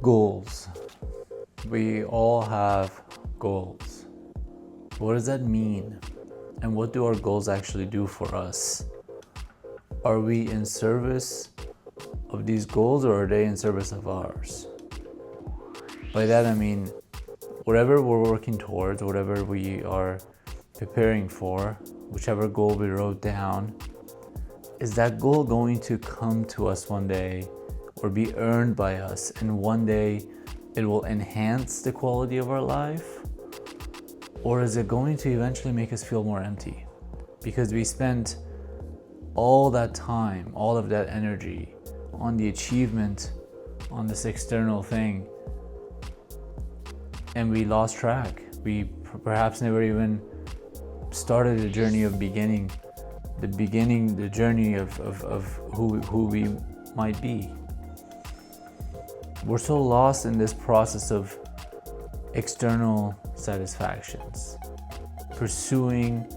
Goals. We all have goals. What does that mean? And what do our goals actually do for us? Are we in service of these goals, or are they in service of ours? By that I mean, whatever we're working towards, whatever we are preparing for, whichever goal we wrote down, is that goal going to come to us one day or be earned by us, and one day it will enhance the quality of our life? Or is it going to eventually make us feel more empty? Because we spent all that time, all of that energy on the achievement, on this external thing, and we lost track. We perhaps never even started the journey of the journey of who we might be. We're so lost in this process of external satisfactions, pursuing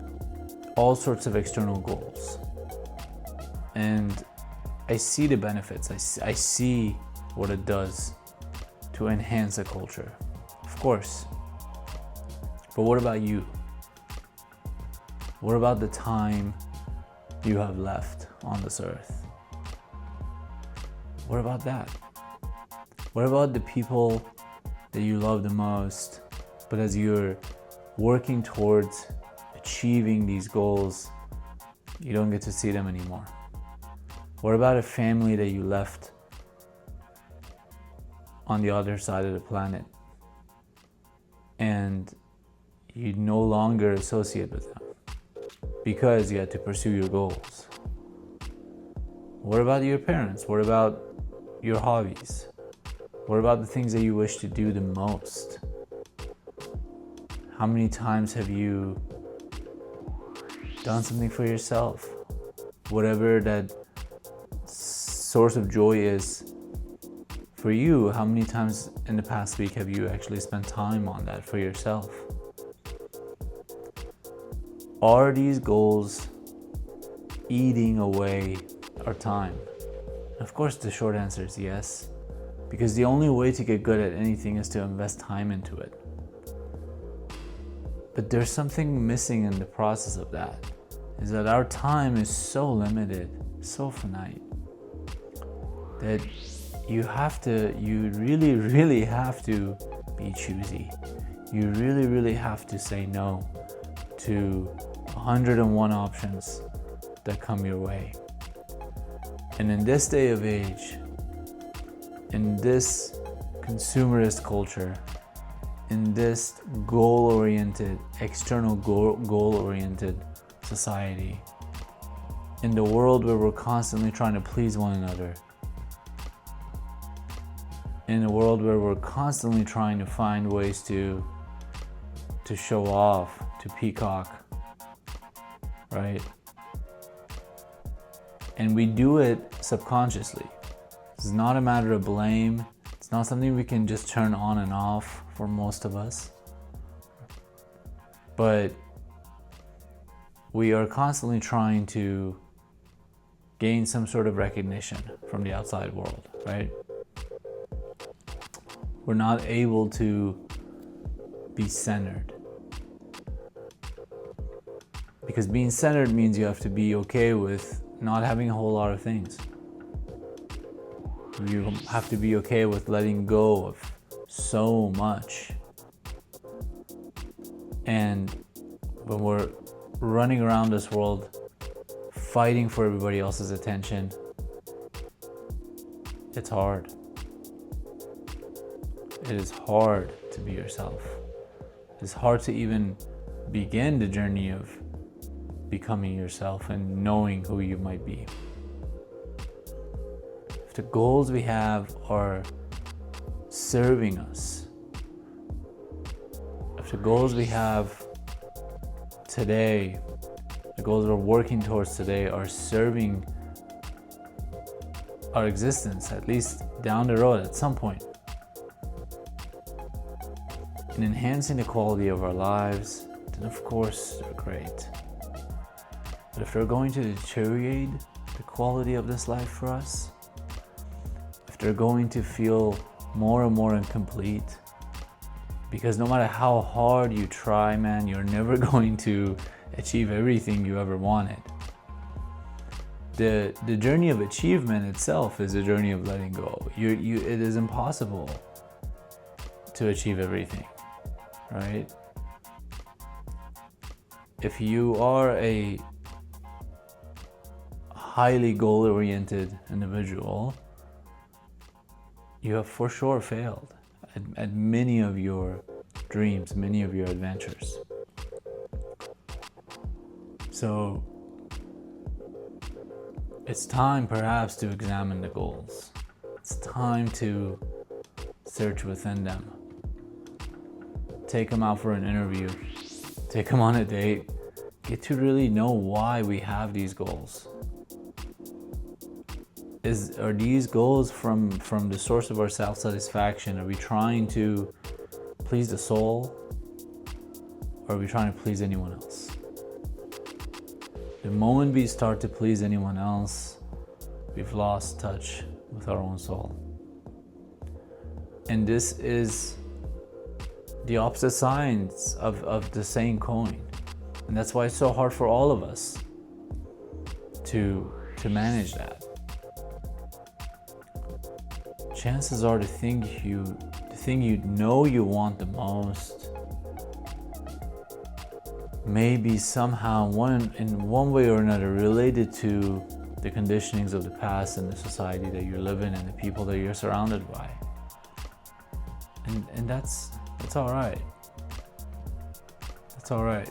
all sorts of external goals. And I see the benefits. I see what it does to enhance a culture, of course. But what about you? What about the time you have left on this earth? What about that? What about the people that you love the most, but as you're working towards achieving these goals, you don't get to see them anymore? What about a family that you left on the other side of the planet and you no longer associate with them because you had to pursue your goals? What about your parents? What about your hobbies? What about the things that you wish to do the most? How many times have you done something for yourself? Whatever that source of joy is for you, how many times in the past week have you actually spent time on that for yourself? Are these goals eating away our time? Of course, the short answer is yes. Because the only way to get good at anything is to invest time into it. But there's something missing in the process of that, is that our time is so limited, so finite, that you really, really have to be choosy. You really, really have to say no to 101 options that come your way. And in this day of age, in this consumerist culture, in this goal-oriented, external goal-oriented society, in the world where we're constantly trying to please one another, in a world where we're constantly trying to find ways to show off, to peacock, right? And we do it subconsciously. It's not a matter of blame. It's not something we can just turn on and off for most of us. But we are constantly trying to gain some sort of recognition from the outside world, right? We're not able to be centered. Because being centered means you have to be okay with not having a whole lot of things. You have to be okay with letting go of so much. And when we're running around this world, fighting for everybody else's attention, it's hard. It is hard to be yourself. It's hard to even begin the journey of becoming yourself and knowing who you might be. If the goals we have are serving us, if the goals we have today, the goals we're working towards today are serving our existence, at least down the road at some point, in enhancing the quality of our lives, then of course they're great. But if they're going to deteriorate the quality of this life for us, if they're going to feel more and more incomplete. Because no matter how hard you try, man, you're never going to achieve everything you ever wanted. The journey of achievement itself is a journey of letting go. It is impossible to achieve everything, right? If you are a highly goal-oriented individual, you have for sure failed at many of your dreams, many of your adventures. So it's time perhaps to examine the goals. It's time to search within them. Take them out for an interview. Take them on a date. Get to really know why we have these goals. Are these goals from the source of our self-satisfaction? Are we trying to please the soul? Or are we trying to please anyone else? The moment we start to please anyone else, we've lost touch with our own soul. And this is the opposite sides of the same coin. And that's why it's so hard for all of us to manage that. Chances are the thing you know you want the most may be somehow in one way or another related to the conditionings of the past and the society that you live in and the people that you're surrounded by. And that's all right. That's all right.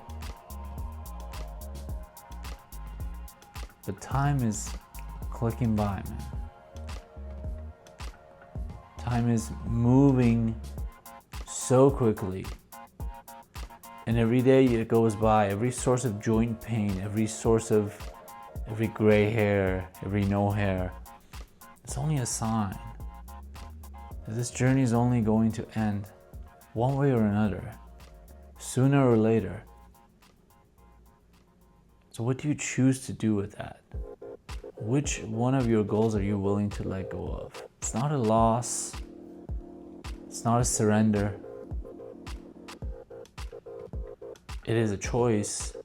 But time is clicking by, man. Time is moving so quickly. And every day it goes by, every source of joint pain, every gray hair, every no hair, it's only a sign that this journey is only going to end one way or another, sooner or later. So what do you choose to do with that? Which one of your goals are you willing to let go of? It's not a loss. It's not a surrender. It is a choice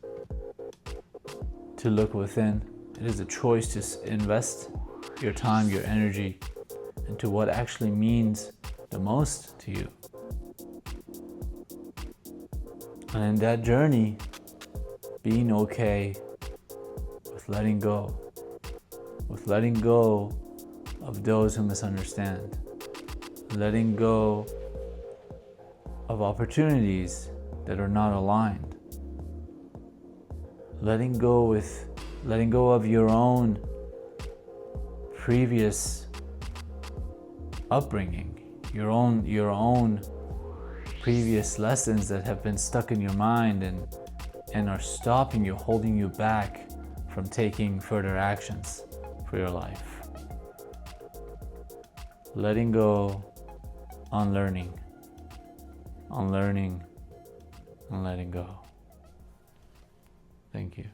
to look within. It is a choice to invest your time, your energy into what actually means the most to you. And in that journey, being okay with letting go of those who misunderstand, letting go of opportunities that are not aligned, letting go of your own previous upbringing, your own previous lessons that have been stuck in your mind and are stopping you, holding you back from taking further actions for your life. Letting go, unlearning, and letting go. Thank you.